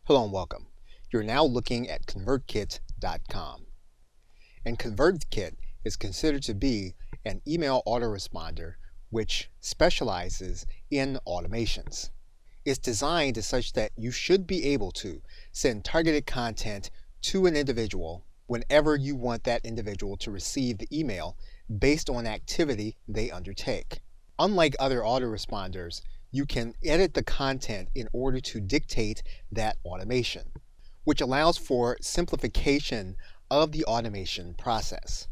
Hello and welcome. You're now looking at ConvertKit.com. And ConvertKit is considered to be an email autoresponder which specializes in automations. It's designed as such that you should be able to send targeted content to an individual whenever you want that individual to receive the email based on activity they undertake. Unlike other autoresponders, you can edit the content in order to dictate that automation, which allows for simplification of the automation process.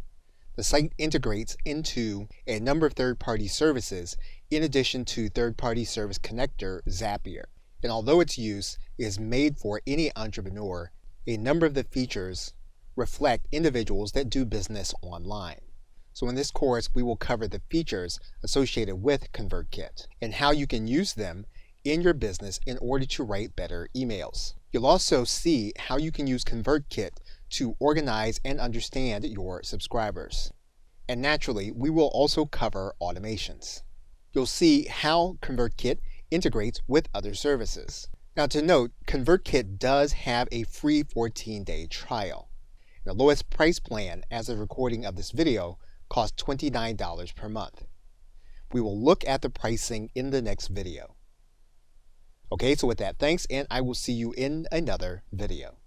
The site integrates into a number of third-party services in addition to third-party service connector Zapier. And although its use is made for any entrepreneur, a number of the features reflect individuals that do business online. So in this course, we will cover the features associated with ConvertKit and how you can use them in your business in order to write better emails. You'll also see how you can use ConvertKit to organize and understand your subscribers. And naturally, we will also cover automations. You'll see how ConvertKit integrates with other services. Now to note, ConvertKit does have a free 14-day trial. The lowest price plan as of recording of this video costs $29 per month. We will look at the pricing in the next video. Okay, so with that, thanks, and I will see you in another video.